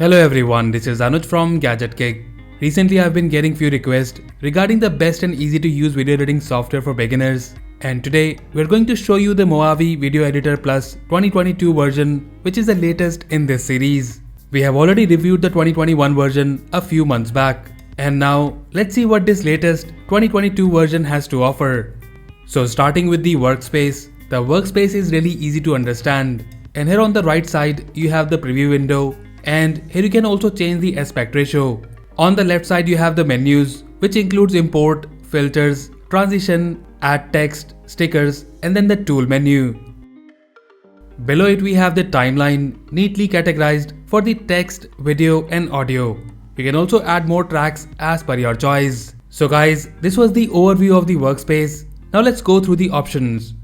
Hello everyone, this is Anuj from Gadget. Recently I've been getting few requests regarding the best and easy to use video editing software for beginners, and today we're going to show you the Movavi Video Editor Plus 2022 version, which is the latest in this series. We have already reviewed the 2021 version a few months back, and now let's see what this latest 2022 version has to offer. So starting with the Workspace is really easy to understand, and here on the right side you have the preview window, and here you can also change the aspect ratio. On the left side you have the menus, which includes import, filters, transition, add text, stickers, and then the tool menu. Below it we have the timeline, neatly categorized for the text, video and audio. You can also add more tracks as per your choice. So guys, this was the overview of the Workspace. Now let's go through the options.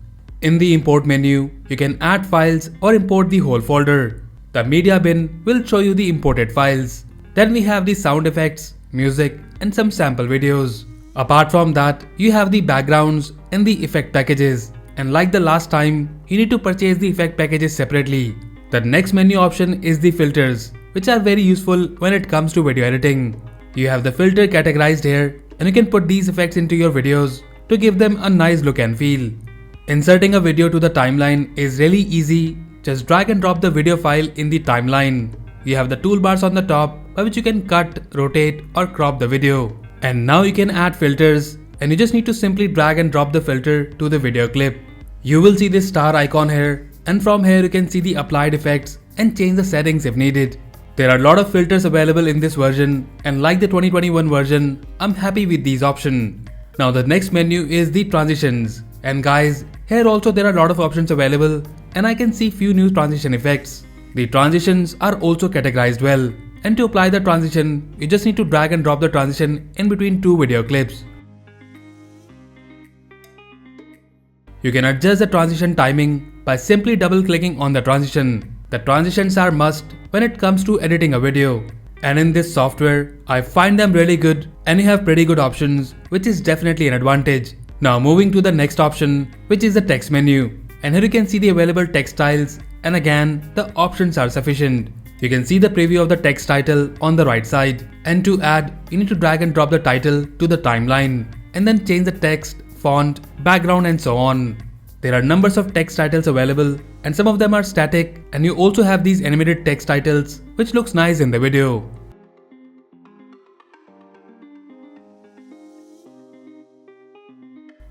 In the import menu, you can add files or import the whole folder. The media bin will show you the imported files. Then we have the sound effects, music and some sample videos. Apart from that, you have the backgrounds and the effect packages. And like the last time, you need to purchase the effect packages separately. The next menu option is the filters, which are very useful when it comes to video editing. You have the filter categorized here, and you can put these effects into your videos to give them a nice look and feel. Inserting a video to the timeline is really easy. Just drag and drop the video file in the timeline. You have the toolbars on the top by which you can cut, rotate or crop the video. And now you can add filters, and you just need to simply drag and drop the filter to the video clip. You will see this star icon here, and from here you can see the applied effects and change the settings if needed. There are a lot of filters available in this version, and like the 2021 version, I'm happy with these options. Now the next menu is the transitions, and guys, here also there are a lot of options available, and I can see few new transition effects. The transitions are also categorized well, and to apply the transition, you just need to drag and drop the transition in between two video clips. You can adjust the transition timing by simply double clicking on the transition. The transitions are must when it comes to editing a video. And in this software, I find them really good, and you have pretty good options, which is definitely an advantage. Now moving to the next option, which is the text menu. And here you can see the available text styles, and again, the options are sufficient. You can see the preview of the text title on the right side, and to add, you need to drag and drop the title to the timeline, and then change the text, font, background and so on. There are numbers of text titles available, and some of them are static, and you also have these animated text titles, which looks nice in the video.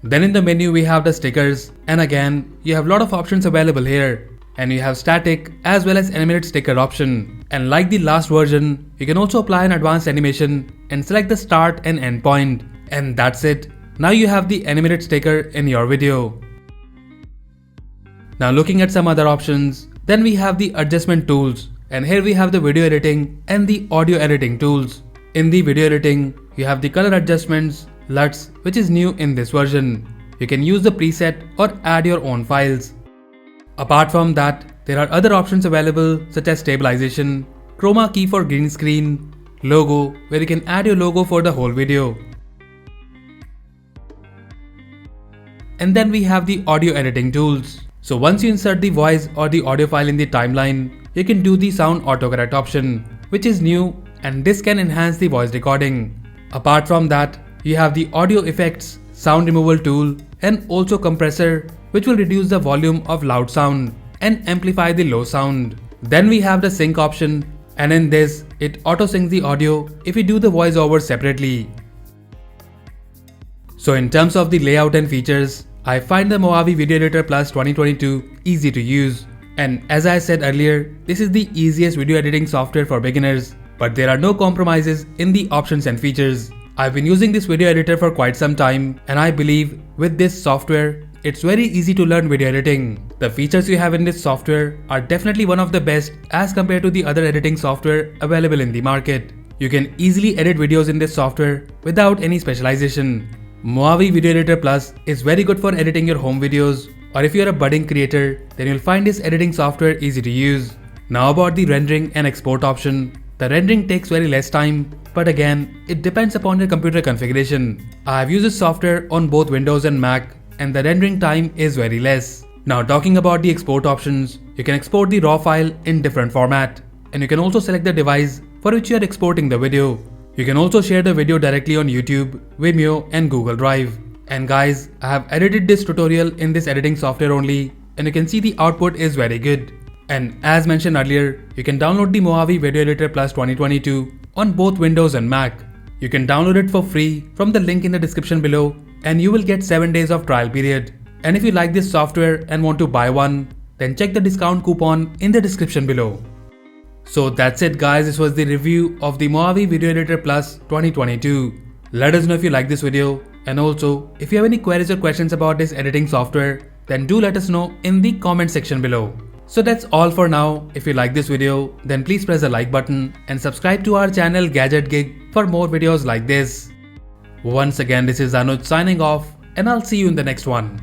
Then in the menu we have the stickers, and again, you have a lot of options available here. And you have static as well as animated sticker option. And like the last version, you can also apply an advanced animation and select the start and end point. And that's it. Now you have the animated sticker in your video. Now looking at some other options, then we have the adjustment tools. And here we have the video editing and the audio editing tools. In the video editing, you have the color adjustments, LUTs, which is new in this version. You can use the preset or add your own files. Apart from that, there are other options available such as stabilization, chroma key for green screen, logo, where you can add your logo for the whole video. And then we have the audio editing tools. So once you insert the voice or the audio file in the timeline, you can do the sound autocorrect option, which is new, and this can enhance the voice recording. Apart from that, you have the audio effects, sound removal tool, and also compressor, which will reduce the volume of loud sound and amplify the low sound. Then we have the sync option, and in this, it auto syncs the audio if you do the voiceover separately. So in terms of the layout and features, I find the Movavi Video Editor Plus 2022 easy to use. And as I said earlier, this is the easiest video editing software for beginners, but there are no compromises in the options and features. I've been using this video editor for quite some time, and I believe with this software, it's very easy to learn video editing. The features you have in this software are definitely one of the best as compared to the other editing software available in the market. You can easily edit videos in this software without any specialization. Movavi Video Editor Plus is very good for editing your home videos, or if you're a budding creator, then you'll find this editing software easy to use. Now about the rendering and export option. The rendering takes very less time, but again, it depends upon your computer configuration. I have used this software on both Windows and Mac, and the rendering time is very less. Now talking about the export options, you can export the raw file in different format. and you can also select the device for which you are exporting the video. You can also share the video directly on YouTube, Vimeo and Google Drive. And guys, I have edited this tutorial in this editing software only, and you can see the output is very good. And as mentioned earlier, you can download the Movavi Video Editor Plus 2022 on both Windows and Mac. You can download it for free from the link in the description below, and you will get 7 days of trial period. And if you like this software and want to buy one, then check the discount coupon in the description below. So that's it guys, this was the review of the Movavi Video Editor Plus 2022. Let us know if you like this video, and also if you have any queries or questions about this editing software, then do let us know in the comment section below. So that's all for now. If you like this video, then please press the like button and subscribe to our channel Gadget Gig for more videos like this. Once again, this is Anuj signing off, and I'll see you in the next one.